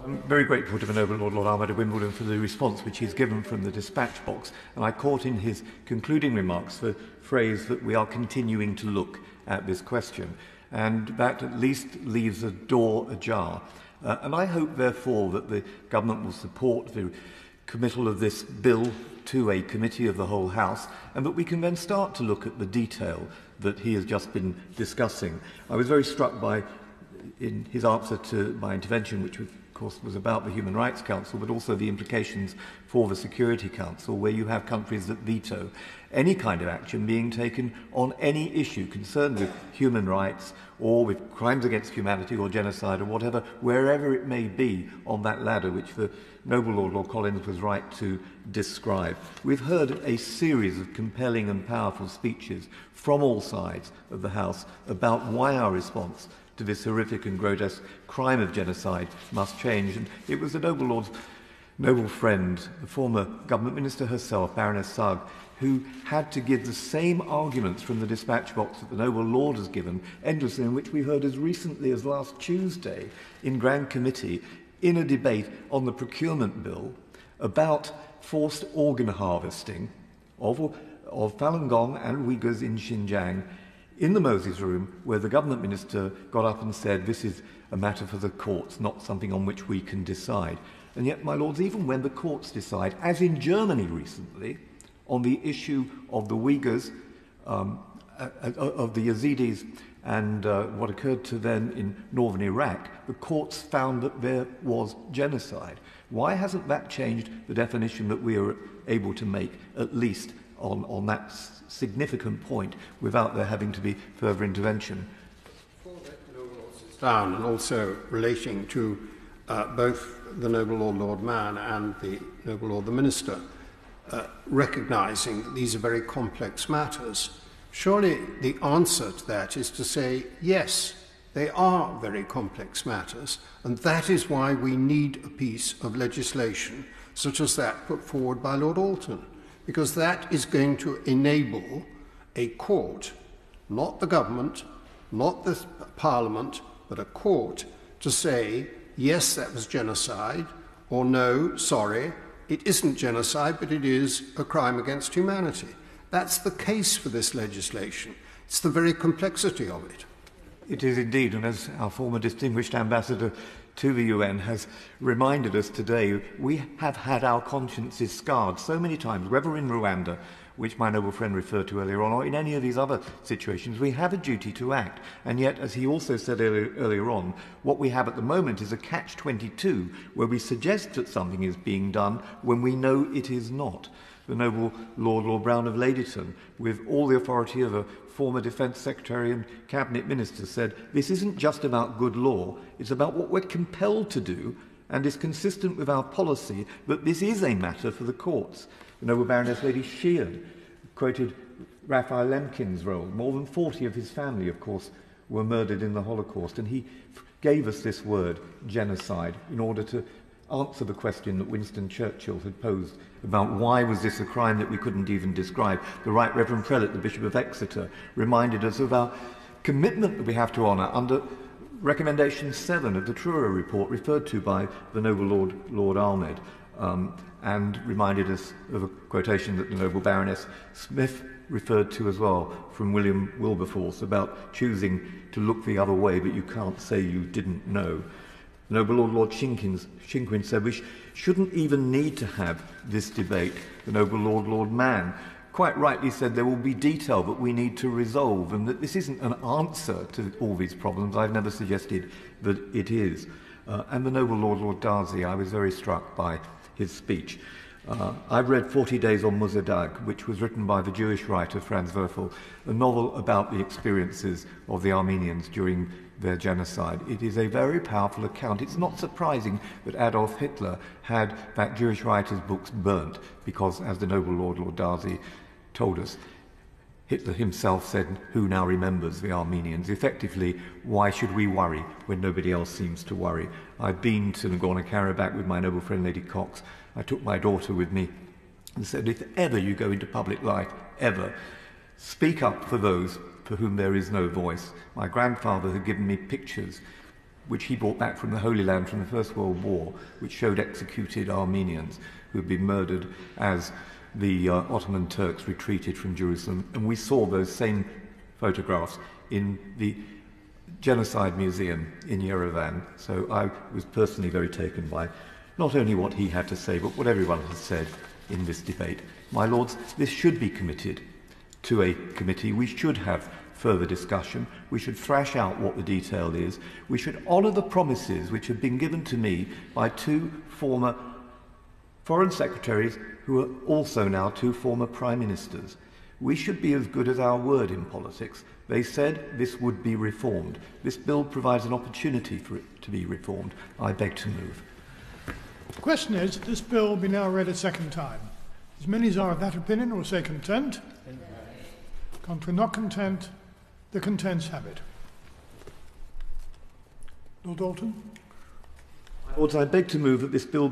I'm very grateful to the Noble Lord Ahmed of Wimbledon for the response which he's given from the dispatch box, and I caught in his concluding remarks the phrase that we are continuing to look at this question, and that at least leaves a door ajar. And I hope, therefore, that the government will support the committal of this bill to a committee of the whole House, and that we can then start to look at the detail that he has just been discussing. I was very struck by, in his answer to my intervention, which of course was about the Human Rights Council, but also the implications for the Security Council, where you have countries that veto any kind of action being taken on any issue concerned with human rights or with crimes against humanity or genocide or whatever, wherever it may be on that ladder, which the Noble Lord Collins was right to describe. We've heard a series of compelling and powerful speeches from all sides of the House about why our response to this horrific and grotesque crime of genocide must change. And it was the Noble Lord's noble friend, the former government minister herself, Baroness Sugg, who had to give the same arguments from the dispatch box that the Noble Lord has given endlessly, in which we heard as recently as last Tuesday in Grand Committee in a debate on the procurement bill about forced organ harvesting of Falun Gong and Uyghurs in Xinjiang, in the Moses Room, where the government minister got up and said, this is a matter for the courts, not something on which we can decide. And yet, my lords, even when the courts decide, as in Germany recently, on the issue of the Uyghurs, of the Yazidis, and what occurred to them in northern Iraq, the courts found that there was genocide. Why hasn't that changed the definition that we are able to make, at least on that significant point, without there having to be further intervention? Down, and also relating to both the Noble Lord Mann and the Noble Lord the Minister, recognising that these are very complex matters, surely the answer to that is to say, yes, they are very complex matters, and that is why we need a piece of legislation such as that put forward by Lord Alton, because that is going to enable a court, not the government, not the Parliament, but a court, to say, yes, that was genocide, or no, sorry, it isn't genocide, but it is a crime against humanity. That's the case for this legislation. It's the very complexity of it. It is indeed, and as our former distinguished ambassador to the UN has reminded us today, we have had our consciences scarred so many times, whether in Rwanda, which my noble friend referred to earlier on, or in any of these other situations. We have a duty to act. And yet, as he also said earlier on, what we have at the moment is a catch-22, where we suggest that something is being done when we know it is not. The Noble Lord Browne of Ladyton, with all the authority of a former Defence Secretary and Cabinet Minister, said, this isn't just about good law, it's about what we're compelled to do, and is consistent with our policy that this is a matter for the courts. The Noble Baroness Lady Sheehan quoted Raphael Lemkin's role. More than 40 of his family, of course, were murdered in the Holocaust, and he gave us this word, genocide, in order to answer the question that Winston Churchill had posed about why was this a crime that we couldn't even describe. The Right Reverend Prelate, the Bishop of Exeter, reminded us of our commitment that we have to honour under Recommendation 7 of the Truro report referred to by the Noble Lord Ahmed, and reminded us of a quotation that the Noble Baroness Smith referred to as well from William Wilberforce about choosing to look the other way, but you can't say you didn't know. The Noble Lord Shinkwin said we shouldn't even need to have this debate. The Noble Lord Mann quite rightly said there will be detail that we need to resolve, and that this isn't an answer to all these problems. I've never suggested that it is. And the Noble Lord Darcy, I was very struck by his speech. I've read 40 Days on Muzadag, which was written by the Jewish writer Franz Werfel, a novel about the experiences of the Armenians during their genocide. It is a very powerful account. It's not surprising that Adolf Hitler had that Jewish writer's books burnt, because, as the Noble Lord Darcy told us, Hitler himself said, who now remembers the Armenians? Effectively, why should we worry when nobody else seems to worry? I've been to Nagorno-Karabakh with my noble friend Lady Cox. I took my daughter with me and said, if ever you go into public life, ever, speak up for those for whom there is no voice. My grandfather had given me pictures which he brought back from the Holy Land from the First World War, which showed executed Armenians who had been murdered as the Ottoman Turks retreated from Jerusalem. And we saw those same photographs in the Genocide Museum in Yerevan. So I was personally very taken by not only what he had to say, but what everyone has said in this debate. My Lords, this should be committed to a committee. We should have further discussion. We should thrash out what the detail is. We should honour the promises which have been given to me by two former foreign secretaries who are also now two former prime ministers. We should be as good as our word in politics. They said this would be reformed. This bill provides an opportunity for it to be reformed. I beg to move. The question is, that this bill be now read a second time. As many as are of that opinion will say content. Contrary not content, the contents have it. Lord Alton. Lords, I beg to move that this bill